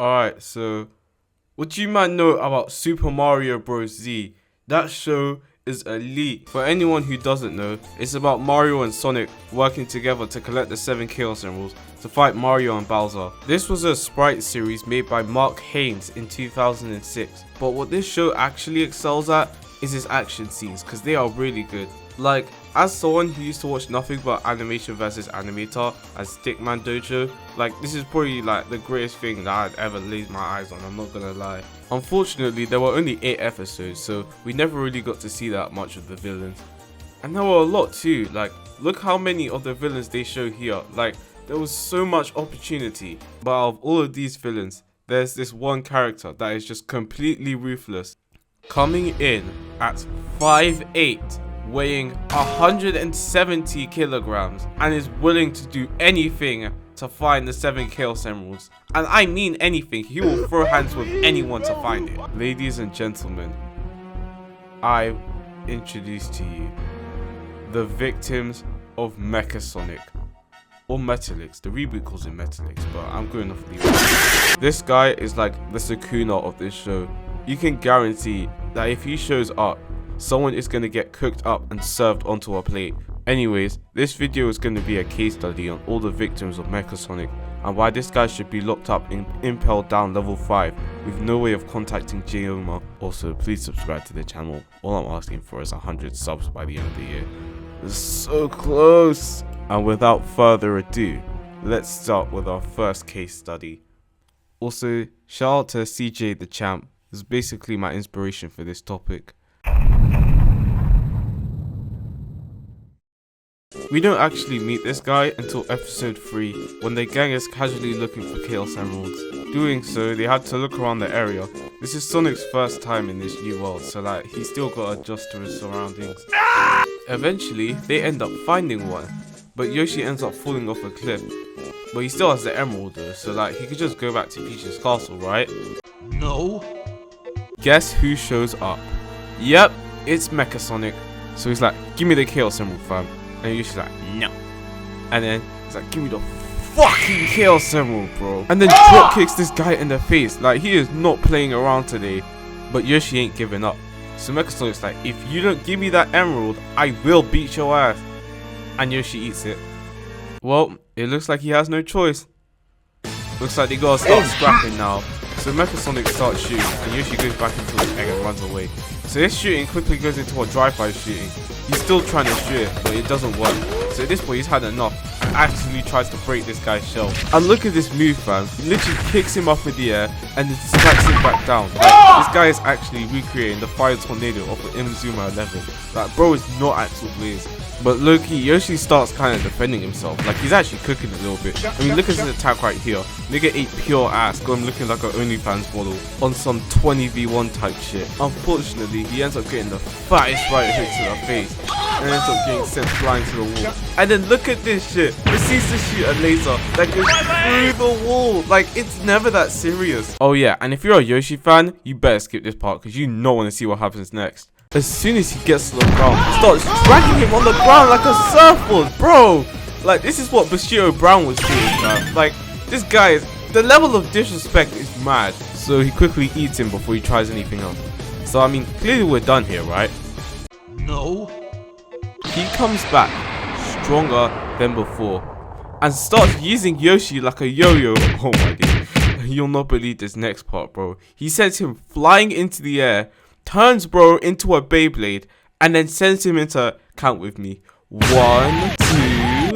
Alright, so what do you man know about Super Mario Bros. Z? That show is elite. For anyone who doesn't know, it's about Mario and Sonic working together to collect the 7 Chaos Emeralds to fight Mario and Bowser. This was a sprite series made by Mark Haynes in 2006, but what this show actually excels at is its action scenes, because they are really good. Like, as someone who used to watch nothing but animation versus animator and Stickman Dojo, like, this is probably like the greatest thing that I'd ever laid my eyes on, I'm not gonna lie. Unfortunately, there were only 8 episodes, so we never really got to see that much of the villains. And there were a lot too, like, look how many of the villains they show here. Like, there was so much opportunity. But out of all of these villains, there's this one character that is just completely ruthless. Coming in at 5'8", weighing 170 kilograms, and is willing to do anything to find the 7 Chaos Emeralds. And I mean anything, he will throw hands with anyone to find it. Ladies and gentlemen, I introduce to you the victims of Mecha Sonic. Or Metalix, the reboot calls it Metalix, but I'm going off the This guy is like the Sukuna of this show. You can guarantee that if he shows up, someone is going to get cooked up and served onto a plate. Anyways, this video is going to be a case study on all the victims of Mecha Sonic and why this guy should be locked up in Impel Down level 5 with no way of contacting Jioma. Also, please subscribe to the channel. All I'm asking for is 100 subs by the end of the year. It's so close! And without further ado, let's start with our first case study. Also, shout out to CJ the Champ. This is basically my inspiration for this topic. We don't actually meet this guy until episode 3, when the gang is casually looking for Chaos Emeralds. Doing so, they had to look around the area. This is Sonic's first time in this new world, so like, he's still got to adjust to his surroundings. Eventually, they end up finding one, but Yoshi ends up falling off a cliff. But he still has the emerald though, so like, he could just go back to Peach's castle, right? No. Guess who shows up? Yep, it's Mecha Sonic. So he's like, give me the Chaos Emerald, fam. And Yoshi's like, no. And then he's like, give me the fucking Chaos Emerald, bro. And then drop kicks this guy in the face. Like, he is not playing around today. But Yoshi ain't giving up. So Mecha Sonic's like, if you don't give me that emerald, I will beat your ass. And Yoshi eats it. Well, it looks like he has no choice. Looks like they gotta start scrapping now. So Mecha Sonic starts shooting, and Yoshi goes back into his egg and runs away. So this shooting quickly goes into a drive-by shooting. He's still trying to shoot it, but it doesn't work. So at this point, he's had enough and actually tries to break this guy's shell. And look at this move, fam. He literally kicks him up in the air and then smacks him back down. Like, this guy is actually recreating the fire tornado of the Inazuma 11. Like, bro is not actual Blaze. But low-key, Yoshi starts kind of defending himself. Like, he's actually cooking a little bit. I mean, look at his attack right here. Nigga ate pure ass, got him looking like an OnlyFans model on some 20v1 type shit. Unfortunately, he ends up getting the fattest right hook to the face and ends up getting sent flying to the wall. And then look at this shit. Proceeds to shoot a laser that goes through the wall. Like, it's never that serious. Oh yeah, and if you're a Yoshi fan, you better skip this part because you don't want to see what happens next. As soon as he gets to the ground, he starts dragging him on the ground like a surfboard, bro. Like, this is what Bushido Brown was doing, man. Like, this guy is, the level of disrespect is mad. So he quickly eats him before he tries anything else. So I mean, clearly we're done here, right? No. He comes back stronger than before and starts using Yoshi like a yo-yo. Oh my god, you'll not believe this next part, bro. He sends him flying into the air, turns bro into a Beyblade, and then sends him into, count with me, 1, 2, 3,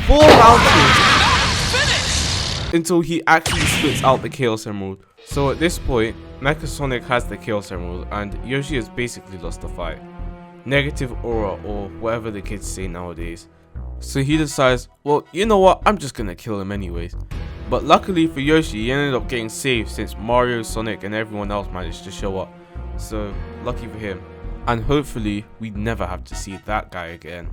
4 mountains until he actually spits out the Chaos Emerald. So at this point, Mecha Sonic has the Chaos Emerald and Yoshi has basically lost the fight. Negative aura, or whatever the kids say nowadays. So he decides, well, you know what, I'm just gonna kill him anyways. But luckily for Yoshi, he ended up getting saved since Mario, Sonic and everyone else managed to show up. So lucky for him. And hopefully we never have to see that guy again.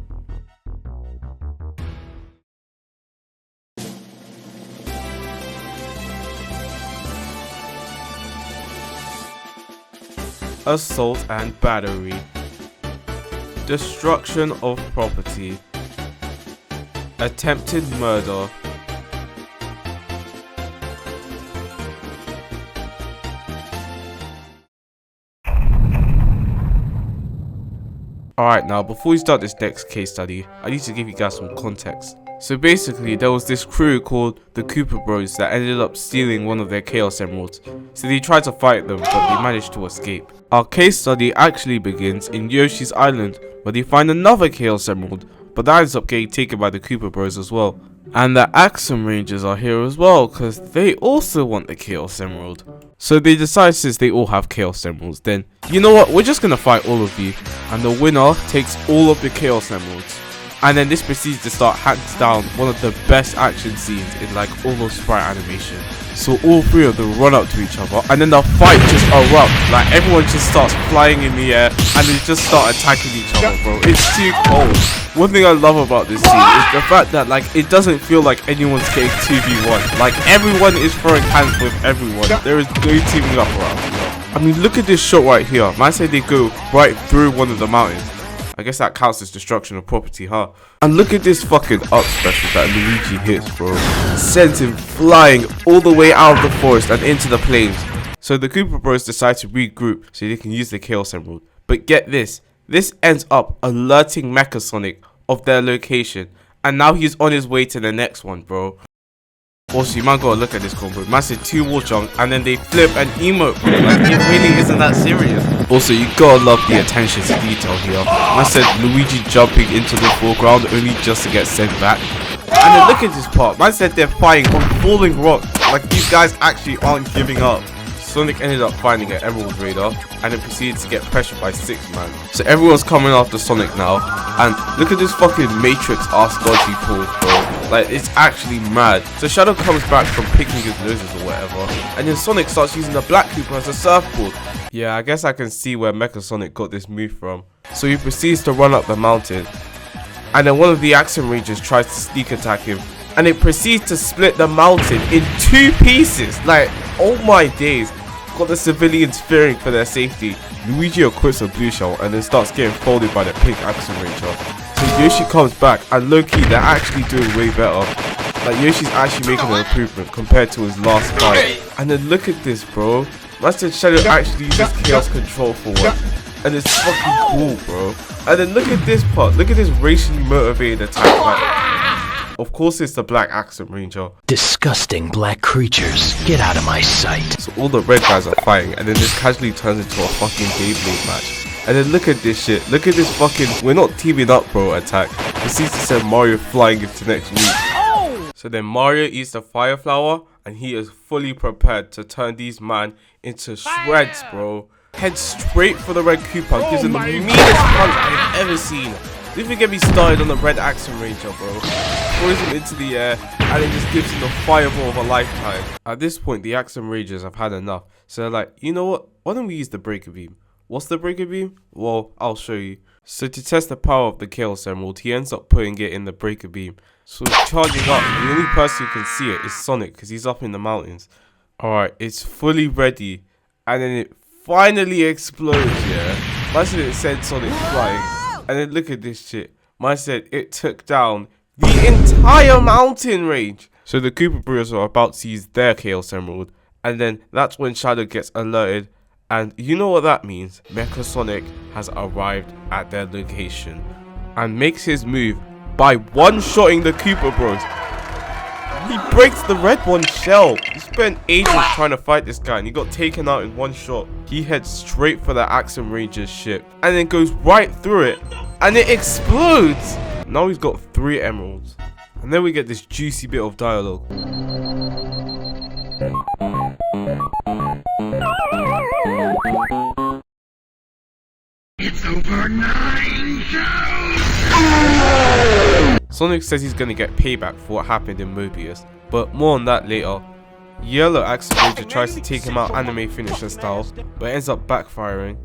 Assault and battery. Destruction of property. Attempted murder. Alright, now before we start this next case study, I need to give you guys some context. So basically, there was this crew called the Cooper Bros that ended up stealing one of their Chaos Emeralds. So they tried to fight them, but they managed to escape. Our case study actually begins in Yoshi's Island, where they find another Chaos Emerald, but that ends up getting taken by the Cooper Bros as well. And the Axum Rangers are here as well, because they also want the Chaos Emerald. So they decide, since they all have Chaos Emeralds, then, you know what, we're just gonna fight all of you. And the winner takes all of the Chaos Emeralds. And then this proceeds to start hands down one of the best action scenes in like all of sprite animation. So all three of them run up to each other, and then the fight just erupts. Like everyone just starts flying in the air, and they just start attacking each other, bro. It's too cold. One thing I love about this scene is the fact that like it doesn't feel like anyone's getting 2v1. Like everyone is throwing hands with everyone. There is no teaming up around here. I mean, look at this shot right here. Man said they go right through one of the mountains. I guess that counts as destruction of property, huh? And look at this fucking up special that Luigi hits, bro. Sends him flying all the way out of the forest and into the plains. So the Cooper Bros decide to regroup so they can use the Chaos Emerald. But get this ends up alerting Mecha Sonic of their location. And now he's on his way to the next one, bro. Also, you might gotta look at this combo. Massive 2 wall jump and then they flip an emote, bro. Like, it really isn't that serious. Also, you gotta love the attention to detail here. I said Luigi jumping into the foreground only just to get sent back. And then look at this part. Man said they're fighting on falling rocks. Like, these guys actually aren't giving up. Sonic ended up finding an Emerald Raider and then proceeded to get pressured by 6 man. So everyone's coming after Sonic now. And look at this fucking Matrix ass dodgy pull, bro. Like, it's actually mad. So Shadow comes back from picking his noses or whatever, and then Sonic starts using the Black Cooper as a surfboard. Yeah, I guess I can see where Mecha Sonic got this move from. So he proceeds to run up the mountain, and then one of the Axum Rangers tries to sneak attack him, and it proceeds to split the mountain in 2 pieces. Like, oh my days. Got the civilians fearing for their safety. Luigi equips a blue shell and then starts getting folded by the pink Axum Ranger. So Yoshi comes back, and low-key they're actually doing way better. Like, Yoshi's actually making an improvement compared to his last fight. And then look at this, bro. Master Shadow actually uses Chaos Control for once. And it's fucking cool, bro. And then look at this part. Look at this racially motivated attack. Like, of course it's the Black Axum Ranger. Disgusting black creatures, get out of my sight. So all the red guys are fighting, and then this casually turns into a fucking Beyblade match. And then look at this shit. Look at this fucking "we're not teaming up, bro" attack. Proceeds to send Mario flying into next week. So then Mario eats the fire flower, and he is fully prepared to turn these man into shreds, bro. Heads straight for the red Koopa, gives him the meanest punch I've ever seen. Don't even get me started on the red Axum Ranger, bro. Throws him into the air, and it just gives him the fireball of a lifetime. At this point, the Axum Rangers have had enough, so they're like, you know what? Why don't we use the Breaker Beam? What's the Breaker Beam? Well, I'll show you. So to test the power of the Chaos Emerald, he ends up putting it in the Breaker Beam. So it's charging up, and the only person who can see it is Sonic, because he's up in the mountains. Alright, it's fully ready, and then it finally explodes, yeah? Man said it sent Sonic flying, and then look at this shit. Man said it took down the entire mountain range. So the Cooper Bros are about to use their Chaos Emerald, and then that's when Shadow gets alerted. And you know what that means? Mecha Sonic has arrived at their location and makes his move by one-shotting the Cooper Bros. He breaks the red one's shell. He spent ages trying to fight this guy and he got taken out in one shot. He heads straight for the Axum Ranger's ship and then goes right through it and it explodes. Now he's got 3 emeralds. And then we get this juicy bit of dialogue. It's over 9,000! Sonic says he's gonna get payback for what happened in Mobius, but more on that later. Yellow Axum Ranger tries to take him out anime finisher style, but ends up backfiring.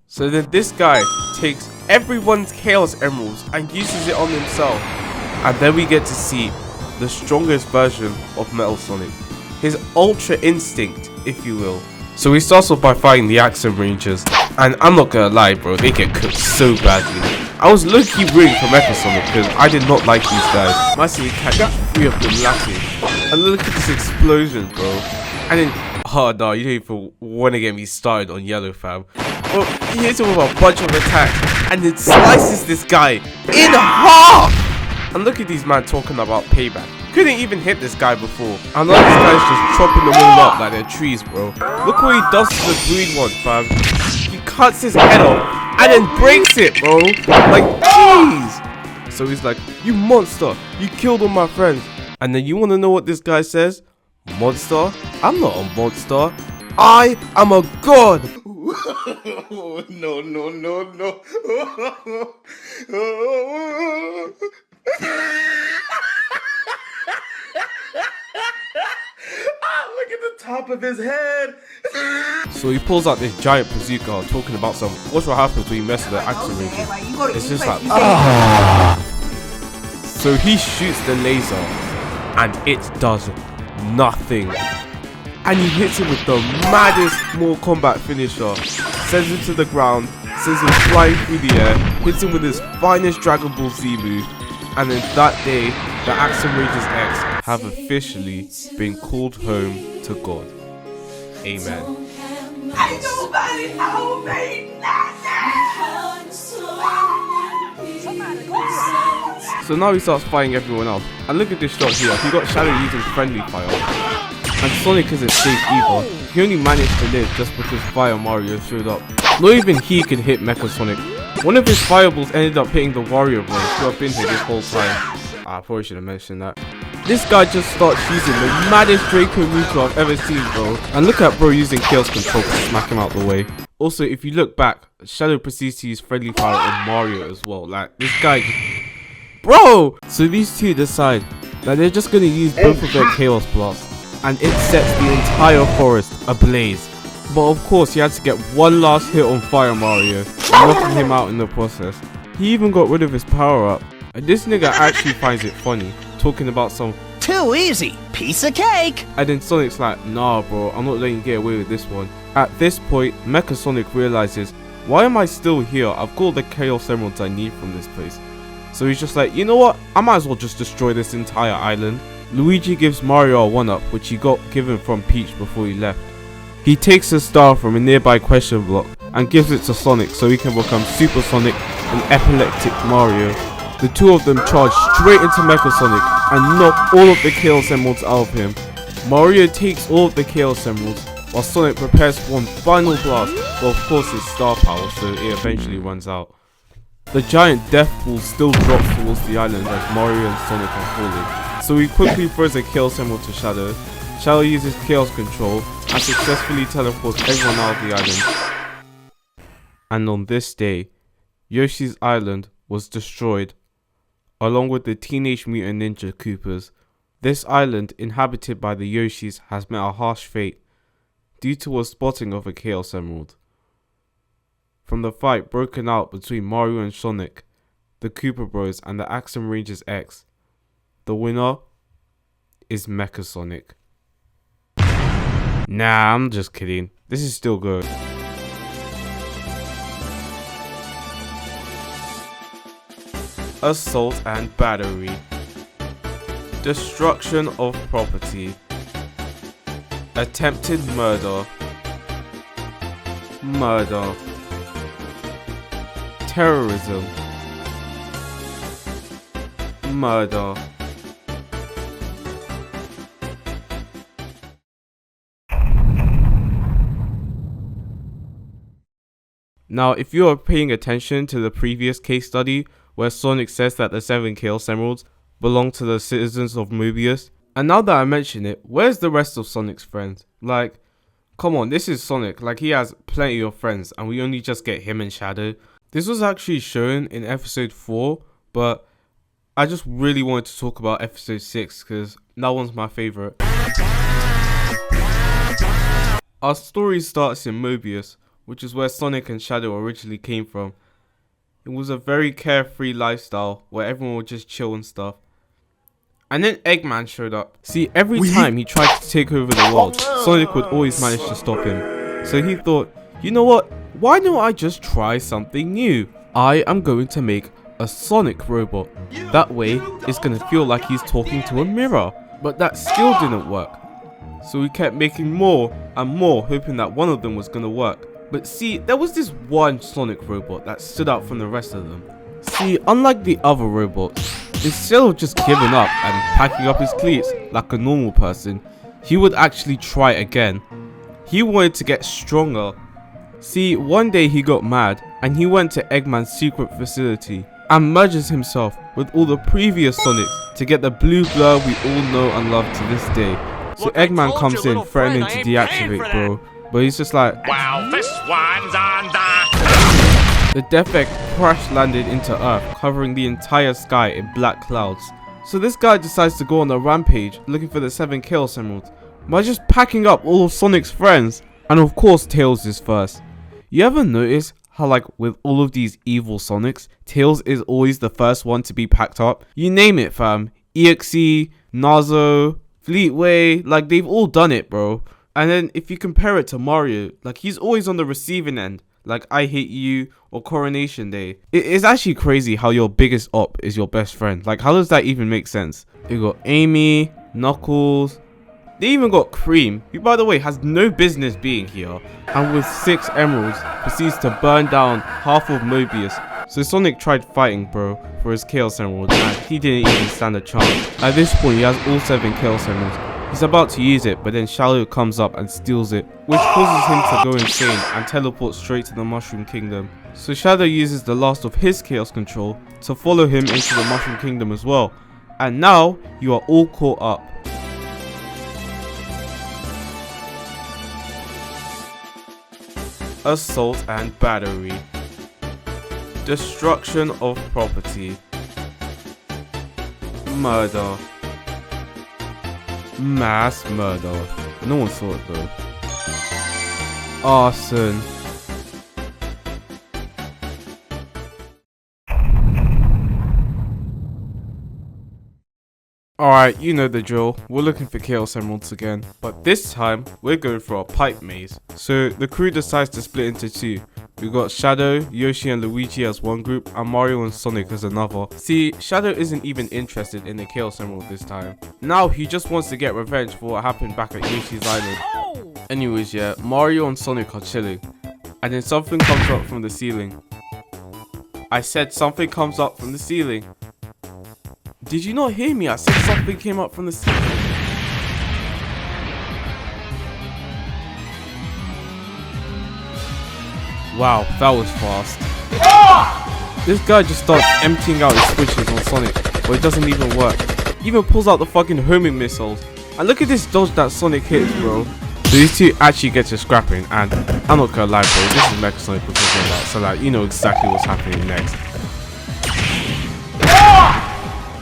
So then this guy takes everyone's Chaos Emeralds and uses it on himself. And then we get to see the strongest version of Metal Sonic. His Ultra Instinct, if you will. So he starts off by fighting the Axum Rangers, and I'm not gonna lie, bro, they get cooked so badly. I was low-key rooting for Mecha Sonic because I did not like these guys. Massively catches 3 of them lacking. And look at this explosion, bro. And then, oh no, you don't even want to get me started on Yellow, fam. Well, he hits him with a bunch of attacks, and then slices this guy in half. And look at these man talking about payback. Couldn't even hit this guy before. And now this guy's just chopping them all up like they're trees, bro. Look what he does to the green one, fam. He cuts his head off and then breaks it, bro. Like, jeez. So he's like, you monster, you killed all my friends. And then you want to know what this guy says? Monster? I'm not a monster. I am a god. No, no, no, no. Look at the top of his head. So he pulls out this giant bazooka, talking about some what's what happens when you mess with the action ranger. It's just like So he shoots the laser and it does nothing. And he hits him with the maddest Mortal Kombat finisher. Sends him to the ground, sends him flying through the air, hits him with his finest Dragon Ball Z move. And then that day, the Action Rangers X have officially been called home to God. Amen. Ain't nobody told me nothing. So now he starts fighting everyone else. And look at this shot here. He got Shadow using friendly fire. And Sonic isn't safe either. He only managed to live just because Fire Mario showed up. Not even he could hit Mecha Sonic. One of his fireballs ended up hitting the Wario Boys who have been here this whole time. I probably should have mentioned that. This guy just starts using the maddest Draco Muto I've ever seen, bro. And look at bro using Chaos Control to smack him out the way. Also, if you look back, Shadow proceeds to use friendly fire on Mario as well. Like, this guy bro! So these two decide that they're just gonna use both of their Chaos Blasts. And it sets the entire forest ablaze. But of course he had to get one last hit on Fire Mario, knocking him out in the process. He even got rid of his power up. And this nigga actually finds it funny, talking about some Too easy. Piece of cake. and then Sonic's like, nah bro, I'm not letting you get away with this one. At this point, Mecha Sonic realizes, why am I still here? I've got all the Chaos Emeralds I need from this place. So he's just like, you know what? I might as well just destroy this entire island. Luigi gives Mario a 1-up, which he got given from Peach before he left. He takes a star from a nearby question block and gives it to Sonic so he can become Super Sonic and Epileptic Mario. The two of them charge straight into Mecha Sonic and knock all of the Chaos Emeralds out of him. Mario takes all of the Chaos Emeralds while Sonic prepares for one final blast, but of course it's star power so it eventually runs out. The giant death ball still drops towards the island as Mario and Sonic are falling. So he quickly throws a Chaos Emerald to Shadow. Shadow uses Chaos Control and successfully teleports everyone out of the island. And on this day, Yoshi's island was destroyed, along with the Teenage Mutant Ninja Koopas. This island, inhabited by the Yoshis, has met a harsh fate due to a spotting of a Chaos Emerald. From the fight broken out between Mario and Sonic, the Koopa Bros and the Action Rangers X, the winner is Mecha Sonic. Nah, I'm just kidding. This is still good. Assault and battery. Destruction of property. Attempted murder. Murder. Terrorism. Murder. Now, if you are paying attention to the previous case study where Sonic says that the 7 Chaos Emeralds belong to the citizens of Mobius, and now that I mention it, where's the rest of Sonic's friends? Like, come on, this is Sonic, like he has plenty of friends and we only just get him and Shadow. This was actually shown in episode 4, but I just really wanted to talk about episode 6 because that one's my favourite. Our story starts in Mobius, which is where Sonic and Shadow originally came from. It was a very carefree lifestyle where everyone would just chill and stuff. And then Eggman showed up. See, every time he tried to take over the world, Sonic would always manage to stop him. So he thought, you know what, why don't I just try something new? I am going to make a Sonic robot. That way, it's going to feel like he's talking to a mirror. But that still didn't work. So he kept making more and more, hoping that one of them was going to work. But see, there was this one Sonic robot that stood out from the rest of them. See, unlike the other robots, instead of just giving up and packing up his cleats like a normal person, he would actually try again. He wanted to get stronger. See, one day he got mad and he went to Eggman's secret facility and merges himself with all the previous Sonics to get the blue blur we all know and love to this day. So Eggman comes in threatening to deactivate, bro, but he's just like, well, this one's on the Death Egg crash landed into Earth, covering the entire sky in black clouds. So this guy decides to go on a rampage looking for the 7 Chaos Emeralds by just packing up all of Sonic's friends. And of course Tails is first. You ever notice how, like, with all of these evil Sonics, Tails is always the first one to be packed up? You name it, fam. EXE, Nazo, Fleetway, like, they've all done it, bro. And then if you compare it to Mario, like, he's always on the receiving end, like I Hate You or Coronation Day. It's actually crazy how your biggest op is your best friend. Like, how does that even make sense? You got Amy, Knuckles, they even got Cream, who by the way has no business being here, and with 6 emeralds proceeds to burn down half of Mobius. So Sonic tried fighting, bro, for his Chaos Emerald, and he didn't even stand a chance. At this point he has all 7 Chaos Emeralds. He's about to use it, but then Shadow comes up and steals it, which causes him to go insane and teleport straight to the Mushroom Kingdom. So Shadow uses the last of his Chaos Control to follow him into the Mushroom Kingdom as well. And now you are all caught up. Assault and battery, destruction of property, murder, mass murder, no one saw it though, arson, alright, you know the drill, we're looking for Chaos Emeralds again, but this time we're going for a pipe maze. So the crew decides to split into 2. We got Shadow, Yoshi and Luigi as one group, and Mario and Sonic as another. See, Shadow isn't even interested in the Chaos Emerald this time. Now he just wants to get revenge for what happened back at Yoshi's Island. Anyways, yeah, Mario and Sonic are chilling, and then something comes up from the ceiling. I said something comes up from the ceiling. Did you not hear me? I said something came up from the ceiling. Wow, that was fast. This guy just starts emptying out his switches on Sonic, but it doesn't even work. He even pulls out the fucking homing missiles. And look at this dodge that Sonic hits, bro. So these two actually get to scrapping, and I'm not gonna lie, bro, this is Mecha Sonic we're talking about, so like, you know exactly what's happening next.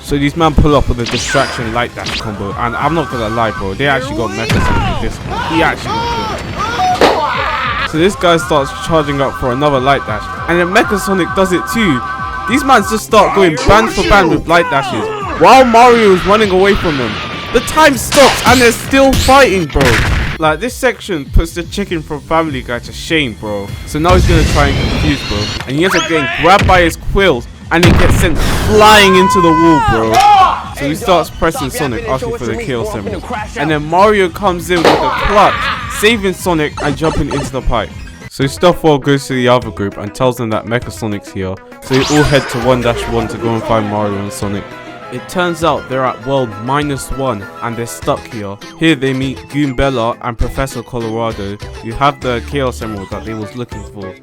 So these men pull up with a distraction light dash combo, and I'm not gonna lie, bro, they actually got Mecha Sonic with this one. He actually got killed. So this guy starts charging up for another light dash, and then Mecha Sonic does it too. These mans just start going band for band with light dashes, while Mario is running away from them. The time stops and they're still fighting, bro. Like, this section puts the chicken from Family Guy to shame, bro. So now he's gonna try and confuse, bro, and he ends up getting grabbed by his quills and he gets sent flying into the wall, bro. So he starts pressing Sonic, asking for the Chaos Emerald, and then Mario comes in with a clutch, saving Sonic and jumping into the pipe. So Stuffwell goes to the other group and tells them that Mecha Sonic's here, so they all head to 1-1 to go and find Mario and Sonic. It turns out they're at world -1 and they're stuck here. Here they meet Goombella and Professor Colorado, who have the Chaos Emerald that they was looking for.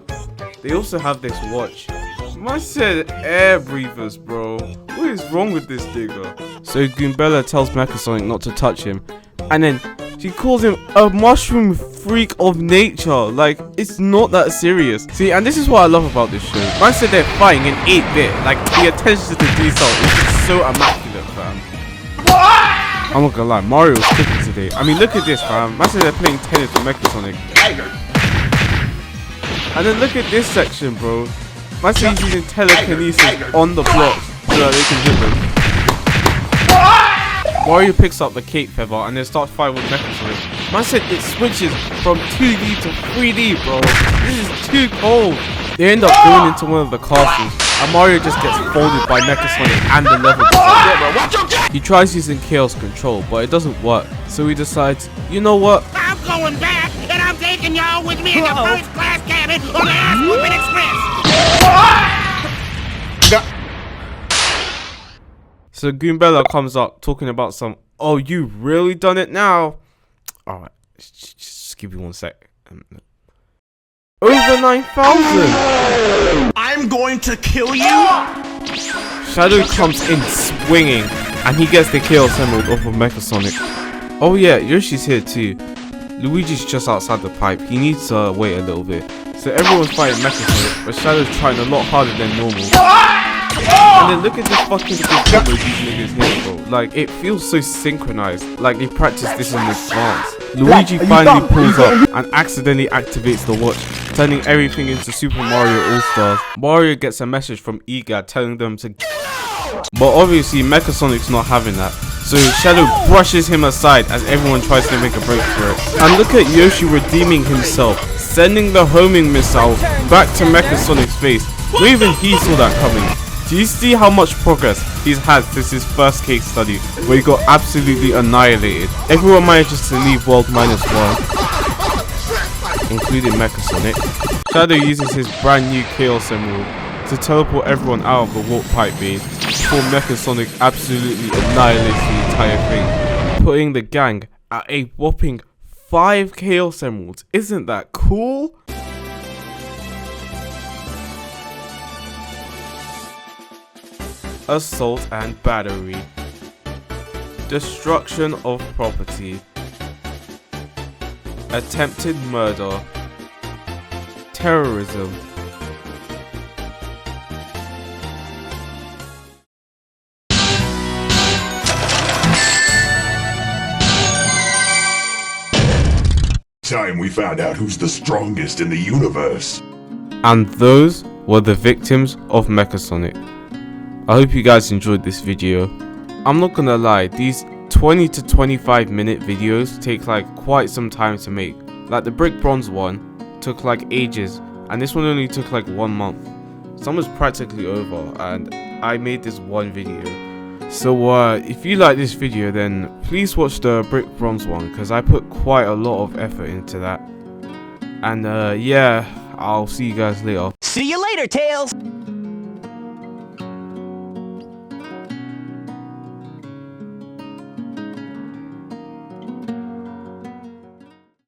They also have this watch. Man said air breathers, bro. What is wrong with this digger? So Goombella tells Mecha Sonic not to touch him, and then she calls him a mushroom freak of nature. Like, it's not that serious. See, and this is what I love about this show. Man said they're fighting in 8-bit. Like, the attention to detail is just so immaculate, fam. I'm not gonna lie, Mario's cooking today. I mean, look at this, fam. Man said they're playing tennis with Mecha Sonic. And then look at this section, bro. Man said he's using telekinesis on the blocks so that they can hit them. Mario picks up the cape feather and then starts fighting with Mecha Sonic. Man said it switches from 2D to 3D, bro. This is too cold. They end up going into one of the castles, and Mario just gets folded by Mecha Sonic and the level design. He tries using Chaos Control, but it doesn't work. So he decides, you know what? I'm going back and I'm taking taking y'all with me in the first class cabin on the Ass-Whooping Express. So Goombella comes up talking about some, oh, you really done it now? Alright, just give me 1 sec. Over 9,000! I'm going to kill you. Shadow comes in swinging, and he gets the Chaos Emerald off of Mecha Sonic. Oh yeah, Yoshi's here too. Luigi's just outside the pipe, he needs to wait a little bit. So everyone's fighting Mecha Sonic, but Shadow's trying a lot harder than normal. And then look at this fucking good combo these niggas hit, bro. Like, it feels so synchronized, like they practiced this in advance. Luigi finally pulls up and accidentally activates the watch, turning everything into Super Mario All-Stars. Mario gets a message from EGAD telling them to, but obviously Mecha Sonic's not having that. So Shadow brushes him aside as everyone tries to make a break for it. And look at Yoshi redeeming himself, sending the homing missile back to Mecha Sonic's face. Not even he saw that coming. Do you see how much progress he's had since his first case study, where he got absolutely annihilated? Everyone manages to leave world -1, including Mecha Sonic. Shadow uses his brand new Chaos Emerald to teleport everyone out of the warp pipe base before Mecha Sonic absolutely annihilates the entire thing, putting the gang at a whopping 5 Chaos Emeralds. Isn't that cool? Assault and battery, destruction of property, attempted murder, terrorism. Time we found out who's the strongest in the universe. And those were the victims of Mecha Sonic. I hope you guys enjoyed this video. I'm not gonna lie, these 20 to 25 minute videos take like quite some time to make. Like the Brick Bronze one took like ages, and this one only took like 1 month. Summer's practically over and I made this one video. So if you like this video, then please watch the Brick Bronze one, because I put quite a lot of effort into that. And yeah, I'll see you guys later. See you later, Tails!